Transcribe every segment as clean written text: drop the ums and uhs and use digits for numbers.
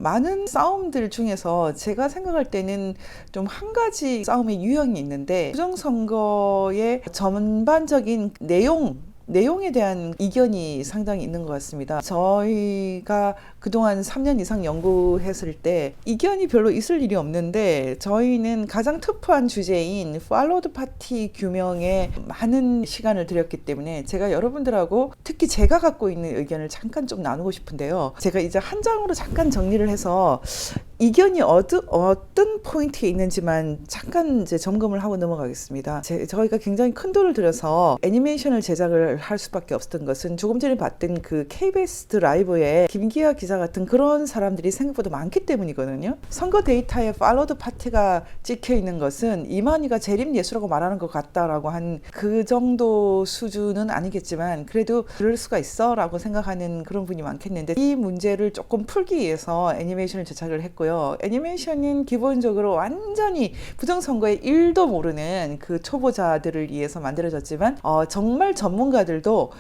많은 싸움들 중에서 제가 생각할 때는 좀 한 가지 싸움의 유형이 있는데, 부정선거의 전반적인 내용에 대한 이견이 상당히 있는 것 같습니다. 저희가 그동안 3년 이상 연구했을 때 이견이 별로 있을 일이 없는데, 저희는 가장 터프한 주제인 팔로드 파티 규명에 많은 시간을 들였기 때문에 제가 여러분들하고 특히 제가 갖고 있는 의견을 잠깐 좀 나누고 싶은데요. 제가 이제 한 장으로 잠깐 정리를 해서 이견이 어떤 포인트에 있는지만 잠깐 이제 점검을 하고 넘어가겠습니다. 저희가 굉장히 큰 돈을 들여서 애니메이션을 제작을 할 수밖에 없었던 것은, 조금 전에 봤던 그 KBS 라이브의 김기아 기자 같은 그런 사람들이 생각보다 많기 때문이거든요. 선거 데이터에 팔로드 파티가 찍혀 있는 것은 이만희가 재림예수라고 말하는 것 같다라고 한 그 정도 수준은 아니겠지만, 그래도 그럴 수가 있어 라고 생각하는 그런 분이 많겠는데, 이 문제를 조금 풀기 위해서 애니메이션을 제작을 했고요. 애니메이션은 기본적으로 완전히 부정선거에 1도 모르는 그 초보자들을 위해서 만들어졌지만, 정말 전문가들도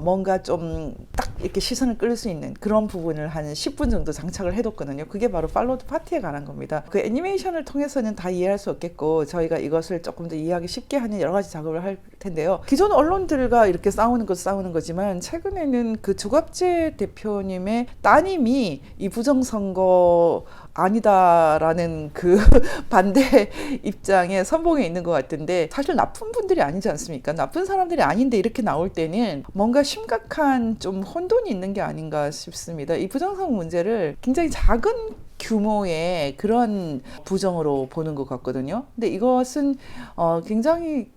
뭔가 좀 딱 이렇게 시선을 끌 수 있는 그런 부분을 한 10분 정도 장착을 해뒀거든요. 그게 바로 팔로드 파티에 관한 겁니다. 그 애니메이션을 통해서는 다 이해할 수 없겠고, 저희가 이것을 조금 더 이해하기 쉽게 하는 여러 가지 작업을 할 텐데요. 기존 언론들과 이렇게 싸우는 거지만, 최근에는 그 조갑재 대표님의 따님이 이 부정선거 아니다라는 그 반대 입장에 선봉에 있는 것 같은데, 사실 나쁜 분들이 아니지 않습니까? 나쁜 사람들이 아닌데 이렇게 나올 때는 뭔가 심각한 좀 혼돈이 있는 게 아닌가 싶습니다. 이 부정선거 문제를 굉장히 작은 규모의 그런 부정으로 보는 것 같거든요. 근데 이것은 굉장히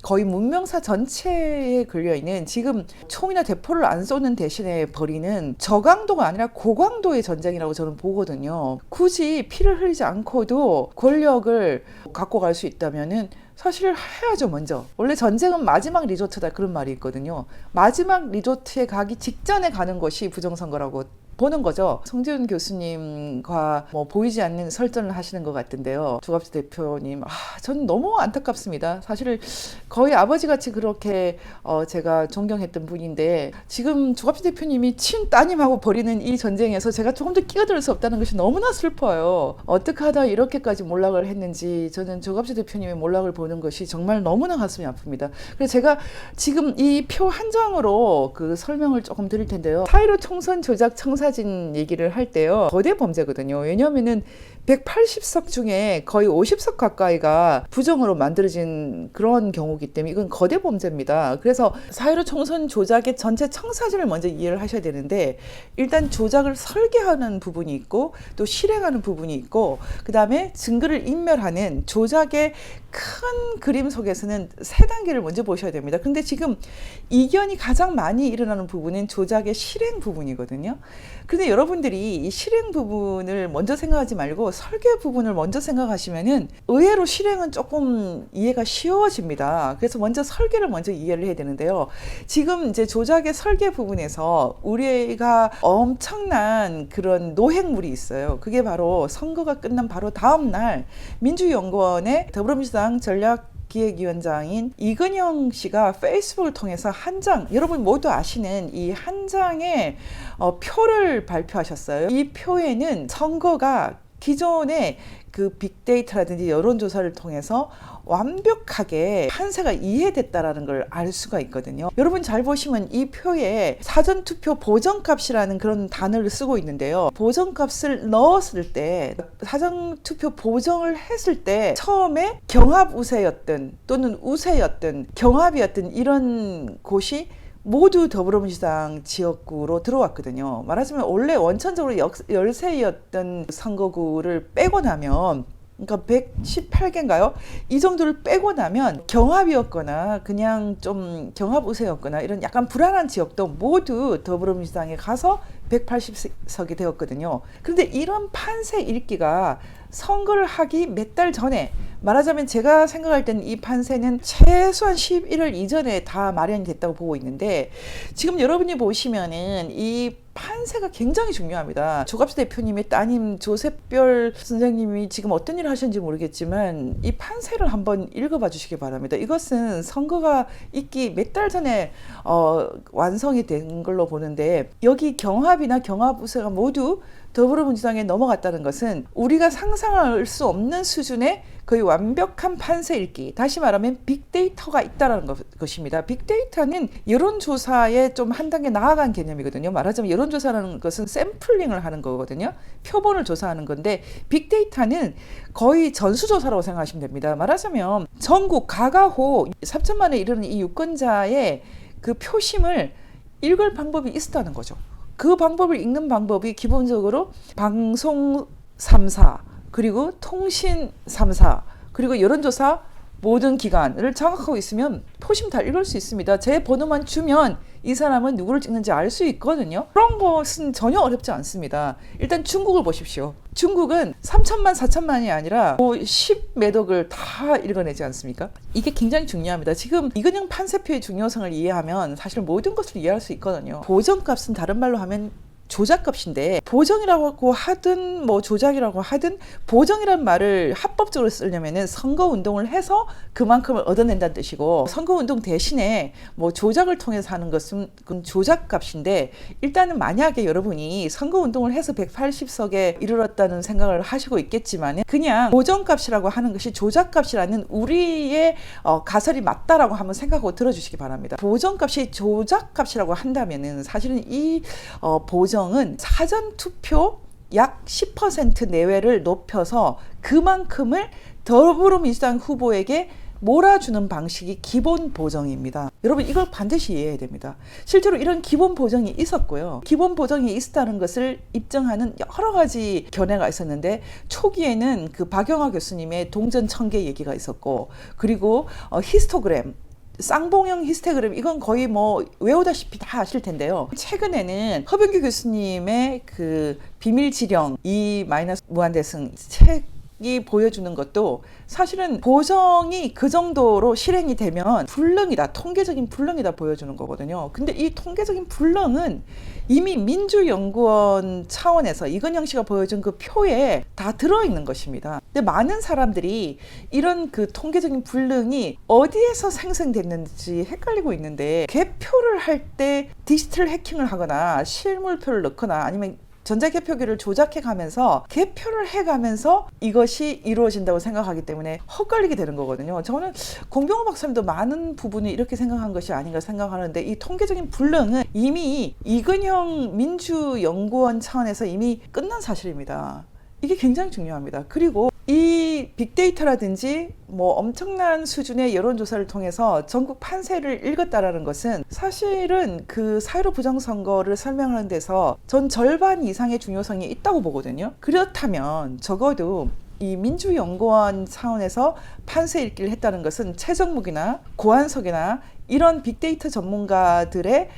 거의 문명사 전체에 걸려있는, 지금 총이나 대포를 안 쏘는 대신에 벌이는 저강도가 아니라 고강도의 전쟁이라고 저는 보거든요. 굳이 피를 흘리지 않고도 권력을 갖고 갈 수 있다면은 사실 해야죠. 먼저 원래 전쟁은 마지막 리조트다, 그런 말이 있거든요. 마지막 리조트에 가기 직전에 가는 것이 부정선거라고 보는 거죠. 성지훈 교수님과 보이지 않는 설전을 하시는 것 같은데요. 조갑재 대표님, 저는 너무 안타깝습니다. 사실 거의 아버지같이 그렇게 제가 존경했던 분인데, 지금 조갑재 대표님이 친따님하고 벌이는 이 전쟁에서 제가 조금 더 끼어들 수 없다는 것이 너무나 슬퍼요. 어떻게 하다 이렇게까지 몰락을 했는지, 저는 조갑재 대표님의 몰락을 보는 것이 정말 너무나 가슴이 아픕니다. 그래서 제가 지금 이 표 한 장으로 그 설명을 조금 드릴 텐데요. 4.15 총선 조작 청사진 얘기를 할 때요, 거대 범죄거든요. 왜냐하면은 180석 중에 거의 50석 가까이가 부정으로 만들어진 그런 경우이기 때문에 이건 거대 범죄입니다. 그래서 4.15 총선 조작의 전체 청사진을 먼저 이해를 하셔야 되는데, 일단 조작을 설계하는 부분이 있고, 또 실행하는 부분이 있고, 그 다음에 증거를 인멸하는 조작의 큰 그림 속에서는 세 단계를 먼저 보셔야 됩니다. 근데 지금 이견이 가장 많이 일어나는 부분은 조작의 실행 부분이거든요. 근데 여러분들이 이 실행 부분을 먼저 생각하지 말고 설계 부분을 먼저 생각하시면은 의외로 실행은 조금 이해가 쉬워집니다. 그래서 먼저 설계를 먼저 이해를 해야 되는데요. 지금 이제 조작의 설계 부분에서 우리가 엄청난 그런 노획물이 있어요. 그게 바로 선거가 끝난 바로 다음 날 민주연구원의 더불어민주당 전략기획위원장인 이근영 씨가 페이스북을 통해서 한 장, 여러분 모두 아시는 이 한 장의 표를 발표하셨어요. 이 표에는 선거가 기존의 그 빅데이터라든지 여론조사를 통해서 완벽하게 판세가 이해됐다라는 걸 알 수가 있거든요. 여러분 잘 보시면 이 표에 사전투표 보정값이라는 그런 단어를 쓰고 있는데요. 보정값을 넣었을 때, 사전투표 보정을 했을 때 처음에 경합 우세였던 또는 우세였던 경합이었던 이런 곳이 모두 더불어민주당 지역구로 들어왔거든요. 말하자면 원래 원천적으로 열세였던 선거구를 빼고 나면, 그러니까 118개인가요? 이 정도를 빼고 나면 경합이었거나 그냥 좀 경합 우세였거나 이런 약간 불안한 지역도 모두 더불어민주당에 가서 180석이 되었거든요. 그런데 이런 판세 읽기가 선거를 하기 몇 달 전에, 말하자면 제가 생각할 때는 이 판세는 최소한 11월 이전에 다 마련이 됐다고 보고 있는데, 지금 여러분이 보시면은 이 판세가 굉장히 중요합니다. 조갑재 대표님의 따님 조셉별 선생님이 지금 어떤 일을 하셨는지 모르겠지만 이 판세를 한번 읽어봐 주시기 바랍니다. 이것은 선거가 있기 몇 달 전에 완성이 된 걸로 보는데, 여기 경합이나 경합 우세가 모두 더불어민주당에 넘어갔다는 것은 우리가 상상할 수 없는 수준의 거의 완벽한 판세 읽기, 다시 말하면 빅데이터가 있다는 것입니다. 빅데이터는 여론조사에 좀 한 단계 나아간 개념이거든요. 말하자면 여론조사라는 것은 샘플링을 하는 거거든요. 표본을 조사하는 건데 빅데이터는 거의 전수조사라고 생각하시면 됩니다. 말하자면 전국 가가호 3천만에 이르는 이 유권자의 그 표심을 읽을 방법이 있었다는 거죠. 그 방법을 읽는 방법이 기본적으로 방송 3사, 그리고 통신 3사, 그리고 여론조사 모든 기관을 장악하고 있으면 표심 다 읽을 수 있습니다. 제 번호만 주면 이 사람은 누구를 찍는지 알 수 있거든요. 그런 것은 전혀 어렵지 않습니다. 일단 중국을 보십시오. 중국은 3천만, 4천만이 아니라 10매덕을 다 읽어내지 않습니까? 이게 굉장히 중요합니다. 지금 이근영 판세표의 중요성을 이해하면 사실 모든 것을 이해할 수 있거든요. 보정값은 다른 말로 하면 조작값인데, 보정이라고 하든 뭐 조작이라고 하든 보정이라는 말을 합법적으로 쓰려면은 선거운동을 해서 그만큼을 얻어낸다는 뜻이고, 선거운동 대신에 뭐 조작을 통해서 하는 것은 그건 조작값인데, 일단은 만약에 여러분이 선거운동을 해서 180석에 이르렀다는 생각을 하시고 있겠지만 그냥 보정값이라고 하는 것이 조작값이라는 우리의 가설이 맞다라고 한번 생각하고 들어주시기 바랍니다. 보정값이 조작값이라고 한다면은 사실은 이 보정은 사전투표 약 10% 내외를 높여서 그만큼을 더불어민주당 후보에게 몰아주는 방식이 기본 보정입니다. 여러분 이걸 반드시 이해해야 됩니다. 실제로 이런 기본 보정이 있었고요. 기본 보정이 있었다는 것을 입증하는 여러 가지 견해가 있었는데, 초기에는 그 박영하 교수님의 동전 1000개 얘기가 있었고, 그리고 히스토그램, 쌍봉형 히스토그램, 이건 거의 뭐 외우다시피 다 아실 텐데요. 최근에는 허병규 교수님의 그 비밀지령 2- 무한대승 책이 보여주는 것도 사실은 보정이 그 정도로 실행이 되면 불능이다, 통계적인 불능이다 보여주는 거거든요. 근데 이 통계적인 불능은 이미 민주연구원 차원에서 이건영 씨가 보여준 그 표에 다 들어있는 것입니다. 근데 많은 사람들이 이런 그 통계적인 불능이 어디에서 생성됐는지 헷갈리고 있는데, 개표를 할 때 디지털 해킹을 하거나 실물표를 넣거나 아니면 전자개표기를 조작해가면서 개표를 해가면서 이것이 이루어진다고 생각하기 때문에 헛갈리게 되는 거거든요. 저는 공병호 박사님도 많은 부분이 이렇게 생각한 것이 아닌가 생각하는데, 이 통계적인 불능은 이미 이근형 민주연구원 차원에서 이미 끝난 사실입니다. 이게 굉장히 중요합니다. 그리고 이 빅데이터라든지 뭐 엄청난 수준의 여론조사를 통해서 전국 판세를 읽었다라는 것은 사실은 그 4.15 부정선거를 설명하는 데서 전 절반 이상의 중요성이 있다고 보거든요. 그렇다면 적어도 이 민주연구원 차원에서 판세 읽기를 했다는 것은 최정묵이나 고한석이나 이런 빅데이터 전문가들의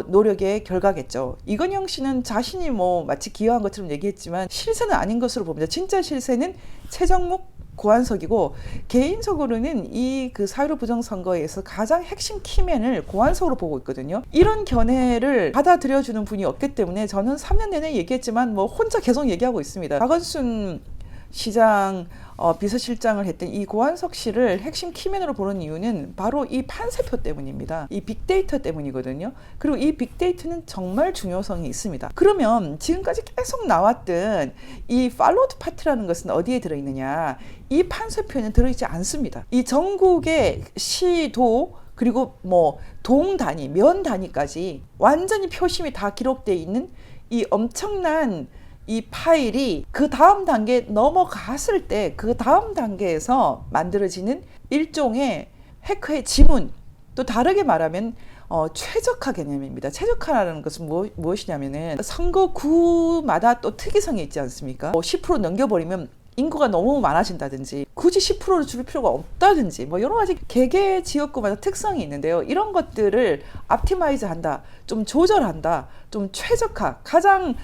노력의 결과겠죠. 이건영 씨는 자신이 뭐 마치 기여한 것처럼 얘기했지만 실세는 아닌 것으로 봅니다. 진짜 실세는 최정묵, 고한석이고, 개인적으로는 이 그 4.15 부정선거에서 가장 핵심 키맨을 고한석으로 보고 있거든요. 이런 견해를 받아들여주는 분이 없기 때문에 저는 3년 내내 얘기했지만 뭐 혼자 계속 얘기하고 있습니다. 박원순 시장 비서실장을 했던 이 고한석 씨를 핵심 키맨으로 보는 이유는 바로 이 판세표 때문입니다. 이 빅데이터 때문이거든요. 그리고 이 빅데이터는 정말 중요성이 있습니다. 그러면 지금까지 계속 나왔던 이 팔로우드 파트라는 것은 어디에 들어있느냐? 이 판세표는 들어있지 않습니다. 이 전국의 시도 그리고 뭐 동 단위, 면 단위까지 완전히 표심이 다 기록되어 있는 이 엄청난 이 파일이 그 다음 단계에 넘어갔을 때 그 다음 단계에서 만들어지는 일종의 해커의 지문, 또 다르게 말하면 최적화 개념입니다. 최적화라는 것은 무엇이냐면은 선거구마다 또 특이성이 있지 않습니까? 10% 넘겨버리면 인구가 너무 많아진다든지 굳이 10%를 줄 필요가 없다든지 뭐 여러 가지 개개 지역구마다 특성이 있는데요. 이런 것들을 옵티마이즈 한다, 좀 조절한다, 좀 최적화, 가장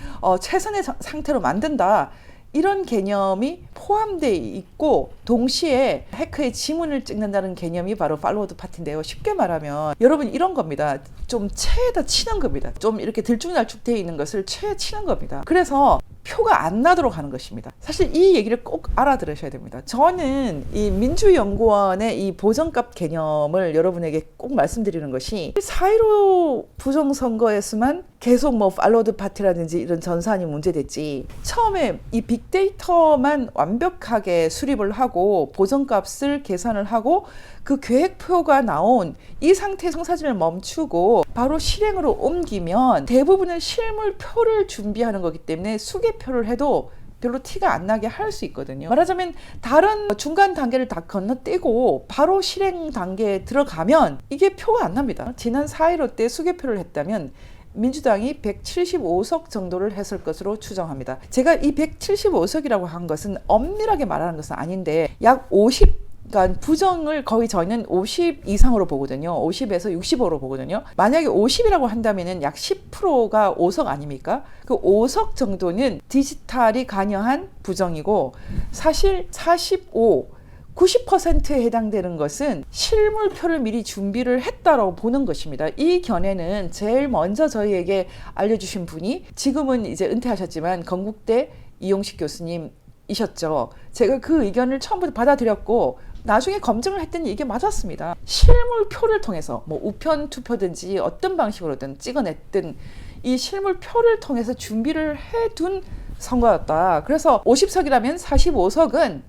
최선의 상태로 만든다, 이런 개념이 포함되어 있고, 동시에 해커의 지문을 찍는다는 개념이 바로 팔로워드 파트인데요. 쉽게 말하면 여러분 이런 겁니다. 좀 체에다 치는 겁니다. 좀 이렇게 들쭉날쭉 되어 있는 것을 체에 치는 겁니다. 그래서 표가 안 나도록 하는 것입니다. 사실 이 얘기를 꼭 알아들으셔야 됩니다. 저는 이 민주연구원의 이 보정값 개념을 여러분에게 꼭 말씀드리는 것이 4.15 부정선거에서만 계속 뭐 팔로드 파티라든지 이런 전산이 문제됐지, 처음에 이 빅데이터만 완벽하게 수립을 하고 보정값을 계산을 하고 그 계획표가 나온 이 상태의 성사진을 멈추고 바로 실행으로 옮기면 대부분은 실물표를 준비하는 거기 때문에 수개표를 해도 별로 티가 안 나게 할 수 있거든요. 말하자면 다른 중간 단계를 다 건너뛰고 바로 실행 단계에 들어가면 이게 표가 안 납니다. 지난 4.15 때 수개표를 했다면 민주당이 175석 정도를 했을 것으로 추정합니다. 제가 이 175석이라고 한 것은 엄밀하게 말하는 것은 아닌데 약 50, 그러니까 부정을 거의 저희는 50 이상으로 보거든요. 50에서 65로 보거든요. 만약에 50이라고 한다면은 약 10%가 5석 아닙니까? 그 5석 정도는 디지털이 관여한 부정이고, 사실 45, 90%에 해당되는 것은 실물표를 미리 준비를 했다라고 보는 것입니다. 이 견해는 제일 먼저 저희에게 알려주신 분이 지금은 이제 은퇴하셨지만 건국대 이용식 교수님이셨죠. 제가 그 의견을 처음부터 받아들였고 나중에 검증을 했더니 이게 맞았습니다. 실물표를 통해서 뭐 우편 투표든지 어떤 방식으로든 찍어냈든 이 실물표를 통해서 준비를 해둔 선거였다. 그래서 50석이라면 45석은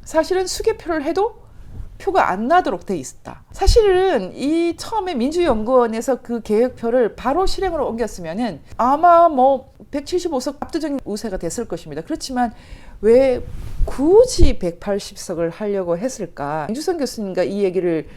사실은 수개표를 해도 표가 안 나도록 돼 있었다. 사실은 이 처음에 민주연구원에서 그 계획표를 바로 실행으로 옮겼으면은 아마 뭐 175석 압도적인 우세가 됐을 것입니다. 그렇지만 왜 굳이 180석을 하려고 했을까? 윤주선 교수님과 이 얘기를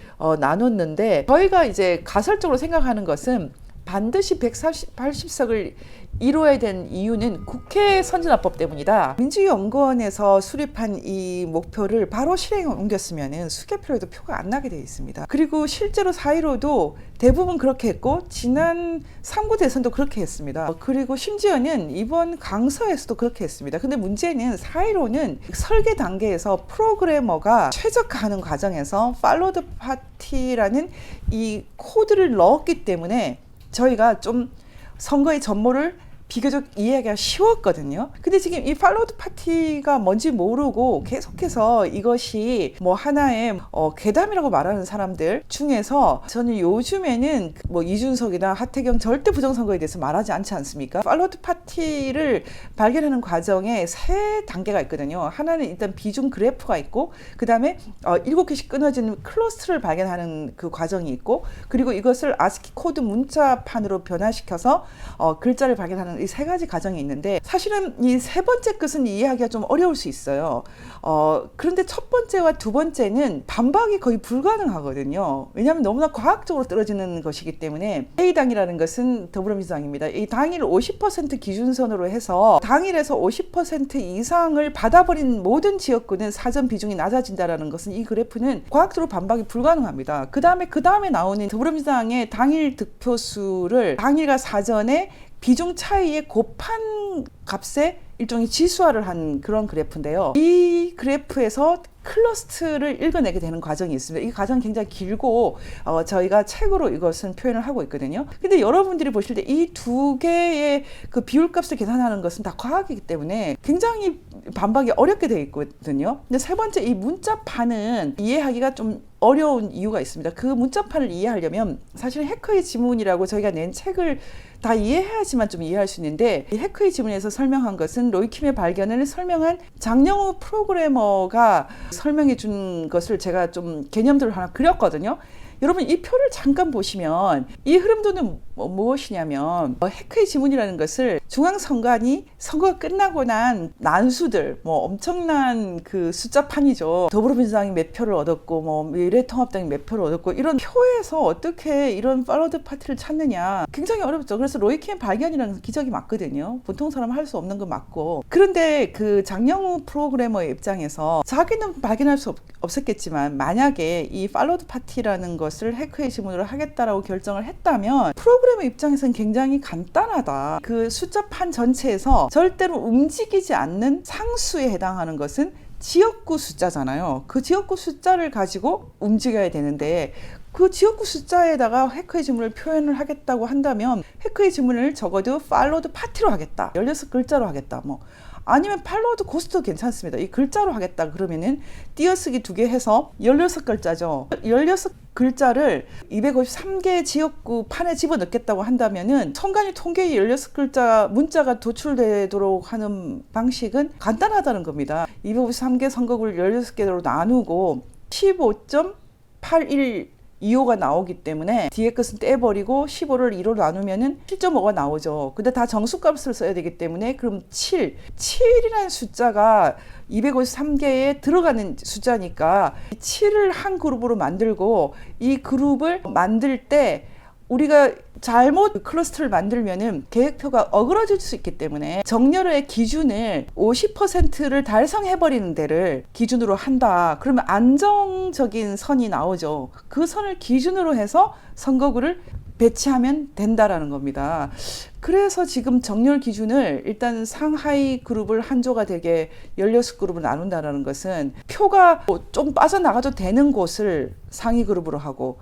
나눴는데, 저희가 이제 가설적으로 생각하는 것은 반드시 180석을 이루어야 된 이유는 국회 선진화법 때문이다. 민주연구원에서 수립한 이 목표를 바로 실행에 옮겼으면 수개표에도 표가 안 나게 되어 있습니다. 그리고 실제로 4.15도 대부분 그렇게 했고 지난 3구 대선도 그렇게 했습니다. 그리고 심지어는 이번 강서에서도 그렇게 했습니다. 근데 문제는 4.15는 설계 단계에서 프로그래머가 최적화하는 과정에서 팔로드 파티라는 이 코드를 넣었기 때문에 저희가 좀 선거의 전모를 비교적 이해하기가 쉬웠거든요. 근데 지금 이 팔로드 파티가 뭔지 모르고 계속해서 이것이 뭐 하나의 괴담이라고 말하는 사람들 중에서 저는 요즘에는 뭐 이준석이나 하태경 절대 부정선거에 대해서 말하지 않지 않습니까? 팔로드 파티를 발견하는 과정에 세 단계가 있거든요. 하나는 일단 비중 그래프가 있고, 그 다음에 7개씩 끊어진 클러스터를 발견하는 그 과정이 있고, 그리고 이것을 아스키 코드 문자판으로 변화시켜서 글자를 발견하는 이 세 가지 과정이 있는데, 사실은 이 세 번째 것은 이해하기가 좀 어려울 수 있어요. 그런데 첫 번째와 두 번째는 반박이 거의 불가능하거든요. 왜냐하면 너무나 과학적으로 떨어지는 것이기 때문에. A당이라는 것은 더불어민주당입니다. 이 당일 50% 기준선으로 해서 당일에서 50% 이상을 받아버린 모든 지역구는 사전 비중이 낮아진다는 것은, 이 그래프는 과학적으로 반박이 불가능합니다. 그 다음에 나오는 더불어민주당의 당일 득표수를 당일과 사전에 비중 차이에 곱한 값에 일종의 지수화를 한 그런 그래프인데요. 이 그래프에서 클러스터를 읽어내게 되는 과정이 있습니다. 이 과정이 굉장히 길고 저희가 책으로 이것은 표현을 하고 있거든요. 근데 여러분들이 보실 때 이 두 개의 그 비율값을 계산하는 것은 다 과학이기 때문에 굉장히 반박이 어렵게 되어 있거든요. 근데 세 번째, 이 문자판은 이해하기가 좀 어려운 이유가 있습니다. 그 문자판을 이해하려면 사실 해커의 지문이라고 저희가 낸 책을 다 이해해야지만 좀 이해할 수 있는데, 이 해커의 지문에서 설명한 것은 로이킴의 발견을 설명한 장영우 프로그래머가 설명해 준 것을 제가 좀 개념들을 하나 그렸거든요. 여러분 이 표를 잠깐 보시면 이 흐름도는 무엇이냐면, 해커의 지문이라는 것을 중앙선관위 선거가 끝나고 난 난수들, 뭐 엄청난 그 숫자판이죠. 더불어민주당이 몇 표를 얻었고 뭐 미래통합당이 몇 표를 얻었고, 이런 표에서 어떻게 이런 팔로드 파티를 찾느냐, 굉장히 어렵죠. 그래서 로이킴의 발견이라는 기적이 맞거든요. 보통 사람 할 수 없는 건 맞고. 그런데 그 장영우 프로그래머의 입장에서 자기는 발견할 수 없었겠지만 만약에 이 팔로드 파티라는 것을 해커의 지문으로 하겠다라고 결정을 했다면 프로그래머 입장에서는 굉장히 간단하다. 그 숫자판 전체에서 절대로 움직이지 않는 상수에 해당하는 것은 지역구 숫자잖아요. 그 지역구 숫자를 가지고 움직여야 되는데 그 지역구 숫자에다가 해커의 지문을 표현을 하겠다고 한다면 해커의 지문을 적어도 팔로우드 파티로 하겠다, 16글자로 하겠다, 뭐 아니면 팔로우드 고스트도 괜찮습니다. 이 글자로 하겠다 그러면은 띄어쓰기 2개 해서 16글자죠. 16글자를 253개 지역구 판에 집어넣겠다고 한다면은 선관위 통계에 16글자 문자가 도출되도록 하는 방식은 간단하다는 겁니다. 253개 선거구를 16개로 나누고 15.8125가 나오기 때문에 뒤에 것은 떼버리고 15를 2로 나누면은 7.5가 나오죠. 근데 다 정수값을 써야 되기 때문에 그럼 7이라는 숫자가 253개에 들어가는 숫자니까 7을 한 그룹으로 만들고 이 그룹을 만들 때 우리가 잘못 클러스터를 만들면은 계획표가 어그러질 수 있기 때문에 정렬의 기준을 50%를 달성해버리는 데를 기준으로 한다. 그러면 안정적인 선이 나오죠. 그 선을 기준으로 해서 선거구를 배치하면 된다라는 겁니다. 그래서 지금 정렬 기준을 일단 상하이 그룹을 한 조가 되게 16그룹으로 나눈다는 것은 표가 좀 빠져나가도 되는 곳을 상위 그룹으로 하고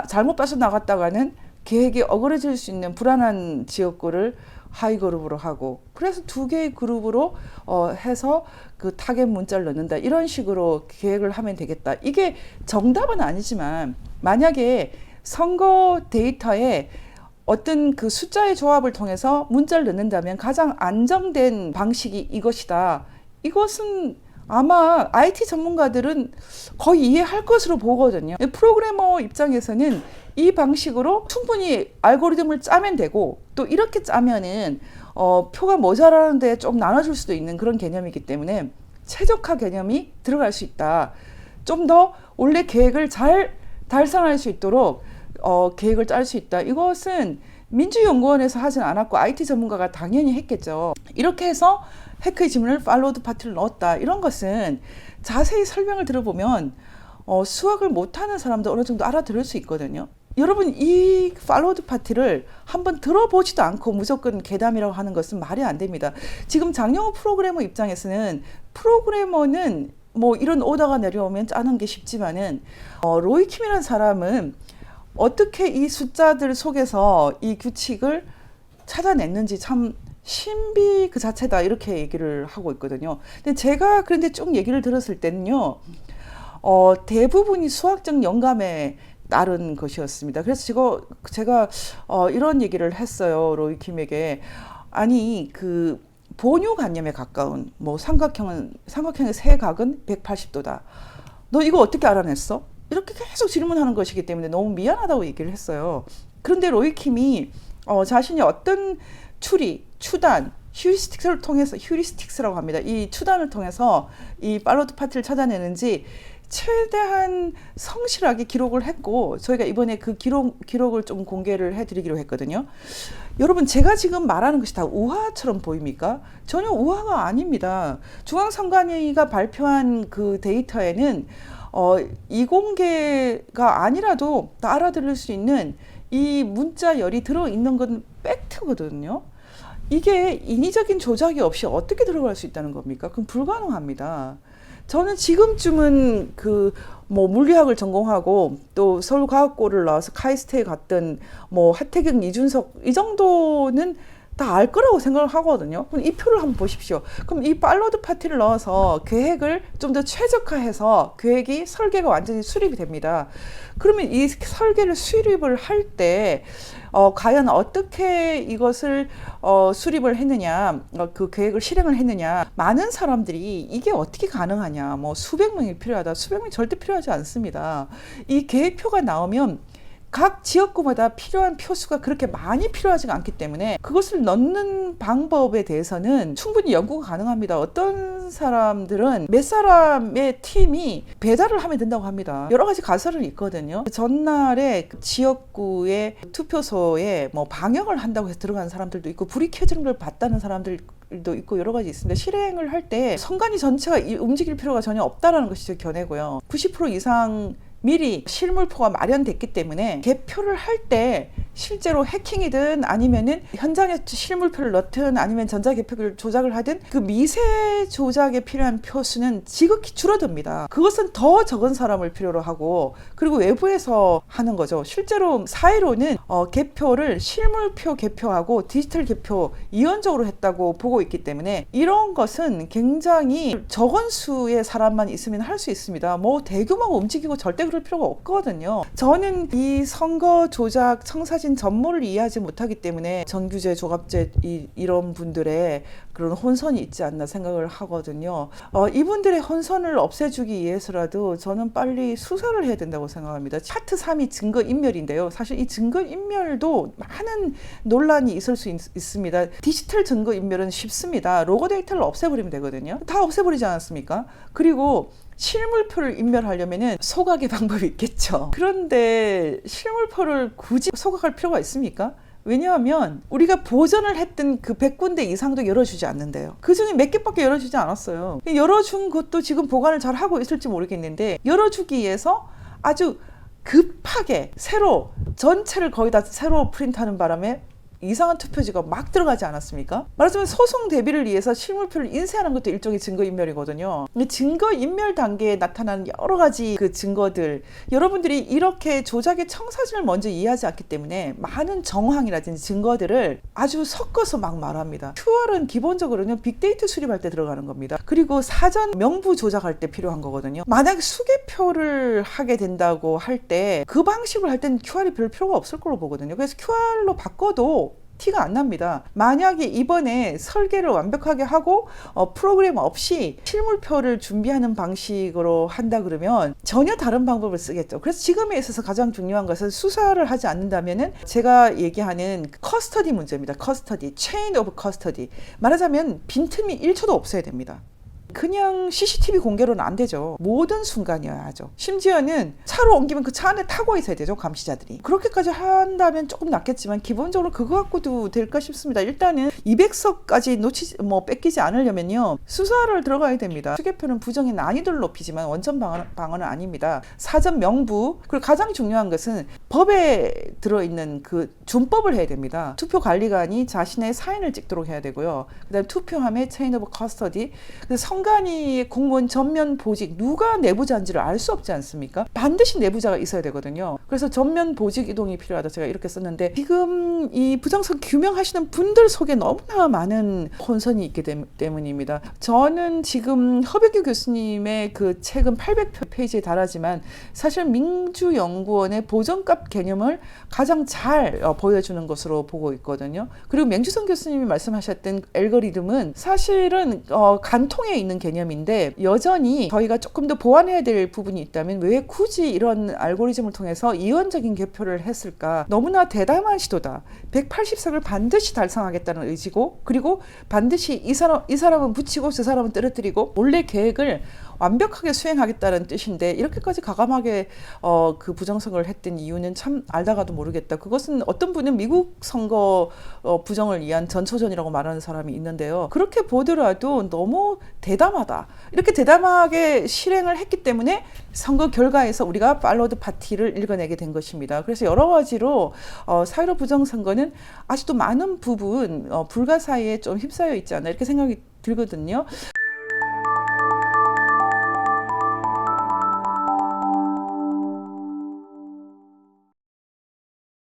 잘못 빠져나갔다가는 계획이 어그러질 수 있는 불안한 지역구를 하위 그룹으로 하고, 그래서 2개의 그룹으로 해서 그 타겟 문자를 넣는다, 이런 식으로 계획을 하면 되겠다. 이게 정답은 아니지만 만약에 선거 데이터에 어떤 그 숫자의 조합을 통해서 문자를 넣는다면 가장 안정된 방식이 이것이다. 이것은 아마 IT 전문가들은 거의 이해할 것으로 보거든요. 프로그래머 입장에서는 이 방식으로 충분히 알고리즘을 짜면 되고, 또 이렇게 짜면은 표가 모자라는데 좀 나눠줄 수도 있는 그런 개념이기 때문에 최적화 개념이 들어갈 수 있다. 좀 더 원래 계획을 잘 달성할 수 있도록 계획을 짤 수 있다. 이것은 민주연구원에서 하진 않았고 IT 전문가가 당연히 했겠죠. 이렇게 해서 해커의 지문을 팔로우드 파티를 넣었다. 이런 것은 자세히 설명을 들어보면 수학을 못하는 사람도 어느 정도 알아들을 수 있거든요. 여러분, 이 팔로우드 파티를 한번 들어보지도 않고 무조건 괴담이라고 하는 것은 말이 안 됩니다. 지금 장영호 프로그래머 입장에서는, 프로그래머는 뭐 이런 오더가 내려오면 짜는 게 쉽지만은 로이킴이라는 사람은 어떻게 이 숫자들 속에서 이 규칙을 찾아냈는지 참 신비 그 자체다, 이렇게 얘기를 하고 있거든요. 근데 제가 그런데 쭉 얘기를 들었을 때는요, 대부분이 수학적 영감에 따른 것이었습니다. 그래서 제가 이런 얘기를 했어요, 로이킴에게. 아니, 그 본유관념에 가까운 뭐 삼각형의 세각은 180도다. 너 이거 어떻게 알아냈어? 이렇게 계속 질문하는 것이기 때문에 너무 미안하다고 얘기를 했어요. 그런데 로이킴이 자신이 어떤 추단, 휴리스틱스라고 합니다. 이 추단을 통해서 이 팔로우드 파티를 찾아내는지 최대한 성실하게 기록을 했고, 저희가 이번에 그 기록을 좀 공개를 해드리기로 했거든요. 여러분, 제가 지금 말하는 것이 다 우화처럼 보입니까? 전혀 우화가 아닙니다. 중앙선관위가 발표한 그 데이터에는 이공계가 아니라도 다 알아들을 수 있는 이 문자열이 들어있는 건 팩트거든요. 이게 인위적인 조작이 없이 어떻게 들어갈 수 있다는 겁니까? 그럼 불가능합니다. 저는 지금쯤은 뭐 물리학을 전공하고 또 서울과학고를 나와서 카이스트에 갔던 뭐 하태경, 이준석 이 정도는 다 알 거라고 생각을 하거든요. 그럼 이 표를 한번 보십시오. 그럼 이 팔로우드 파티를 넣어서 계획을 좀 더 최적화해서 계획이 설계가 완전히 수립이 됩니다. 그러면 이 설계를 수립을 할 때 과연 어떻게 이것을 수립을 했느냐, 그 계획을 실행을 했느냐, 많은 사람들이 이게 어떻게 가능하냐, 뭐 수백 명이 필요하다, 수백 명이 절대 필요하지 않습니다. 이 계획표가 나오면 각 지역구마다 필요한 표수가 그렇게 많이 필요하지가 않기 때문에 그것을 넣는 방법에 대해서는 충분히 연구가 가능합니다. 어떤 사람들은 몇 사람의 팀이 배달을 하면 된다고 합니다. 여러 가지 가설은 있거든요. 전날에 지역구의 투표소에 뭐 방역을 한다고 해서 들어간 사람들도 있고, 불이 켜지는 걸 봤다는 사람들도 있고, 여러 가지 있습니다. 실행을 할 때 선관위 전체가 움직일 필요가 전혀 없다라는 것이 제 견해고요. 90% 이상 미리 실물표가 마련됐기 때문에 개표를 할 때 실제로 해킹이든 아니면은 현장에 실물표를 넣든 아니면 전자개표를 조작을 하든 그 미세 조작에 필요한 표수는 지극히 줄어듭니다. 그것은 더 적은 사람을 필요로 하고, 그리고 외부에서 하는 거죠. 실제로 사회로는 개표를 실물표 개표하고 디지털 개표 이원적으로 했다고 보고 있기 때문에 이런 것은 굉장히 적은 수의 사람만 있으면 할 수 있습니다. 뭐 대규모가 움직이고 절대 그럴 필요가 없거든요. 저는 이 선거 조작 청사진 전모를 이해하지 못하기 때문에 정규제, 조갑제 이런 분들의 그런 혼선이 있지 않나 생각을 하거든요. 이분들의 혼선을 없애주기 위해서라도 저는 빨리 수사를 해야 된다고 생각합니다. 파트 3이 증거인멸인데요. 사실 이 증거인멸도 많은 논란이 있을 수 있습니다. 디지털 증거인멸은 쉽습니다. 로고 데이터를 없애버리면 되거든요. 다 없애버리지 않았습니까? 그리고 실물표를 인멸하려면은 소각의 방법이 있겠죠. 그런데 실물표를 굳이 소각할 필요가 있습니까? 왜냐하면 우리가 보전을 했던 그 100군데 이상도 열어주지 않는데요. 그 중에 몇 개밖에 열어주지 않았어요. 열어준 것도 지금 보관을 잘 하고 있을지 모르겠는데, 열어주기 위해서 아주 급하게 새로 전체를 거의 다 새로 프린트하는 바람에 이상한 투표지가 막 들어가지 않았습니까? 말하자면 소송 대비를 위해서 실물표를 인쇄하는 것도 일종의 증거인멸이거든요. 증거인멸 단계에 나타나는 여러 가지 그 증거들, 여러분들이 이렇게 조작의 청사진을 먼저 이해하지 않기 때문에 많은 정황이라든지 증거들을 아주 섞어서 막 말합니다. QR은 기본적으로는 빅데이터 수립할 때 들어가는 겁니다. 그리고 사전 명부 조작할 때 필요한 거거든요. 만약 수개표를 하게 된다고 할 때 그 방식으로 할 때는 QR이 별 필요가 없을 걸로 보거든요. 그래서 QR로 바꿔도 티가 안 납니다. 만약에 이번에 설계를 완벽하게 하고 프로그램 없이 실물표를 준비하는 방식으로 한다 그러면 전혀 다른 방법을 쓰겠죠. 그래서 지금에 있어서 가장 중요한 것은 수사를 하지 않는다면은 제가 얘기하는 커스터디 문제입니다. 커스터디, 체인 오브 커스터디. 말하자면 빈틈이 1초도 없어야 됩니다. 그냥 CCTV 공개로는 안 되죠. 모든 순간이어야 하죠. 심지어는 차로 옮기면 그 차 안에 타고 있어야 되죠, 감시자들이. 그렇게까지 한다면 조금 낫겠지만 기본적으로 그거 갖고도 될까 싶습니다. 일단은 200석까지 뺏기지 않으려면요, 수사를 들어가야 됩니다. 수개표는 부정의 난이도를 높이지만 원천 방어는 아닙니다. 사전 명부, 그리고 가장 중요한 것은 법에 들어있는 그 준법을 해야 됩니다. 투표관리관이 자신의 사인을 찍도록 해야 되고요. 그 다음에 투표함에 체인 오브 커스터디, 선관위 공무원 전면 보직, 누가 내부자인지를 알 수 없지 않습니까? 반드시 내부자가 있어야 되거든요. 그래서 전면 보직 이동이 필요하다, 제가 이렇게 썼는데, 지금 이 부정선 규명하시는 분들 속에 너무나 많은 혼선이 있기 때문입니다. 저는 지금 허백규 교수님의 그 책은 800페이지에 달하지만 사실 민주연구원의 보정값 개념을 가장 잘 보여주는 것으로 보고 있거든요. 그리고 맹주성 교수님이 말씀하셨던 알고리즘은 사실은 간통에 있는 개념인데, 여전히 저희가 조금 더 보완해야 될 부분이 있다면 왜 굳이 이런 알고리즘을 통해서 이원적인 개표를 했을까? 너무나 대담한 시도다. 180석을 반드시 달성하겠다는 의지고, 그리고 반드시 이 사람은 붙이고 저 사람은 떨어뜨리고 원래 계획을 완벽하게 수행하겠다는 뜻인데, 이렇게까지 과감하게 그 부정선거를 했던 이유는 참 알다가도 모르겠다. 그것은 어떤 분은 미국 선거 부정을 위한 전초전이라고 말하는 사람이 있는데요. 그렇게 보더라도 너무 대담하다. 이렇게 대담하게 실행을 했기 때문에 선거 결과에서 우리가 팔로드 파티를 읽어내게 된 것입니다. 그래서 여러 가지로 4.15 부정선거는 아직도 많은 부분 불가사의에 좀 휩싸여 있지 않나, 이렇게 생각이 들거든요.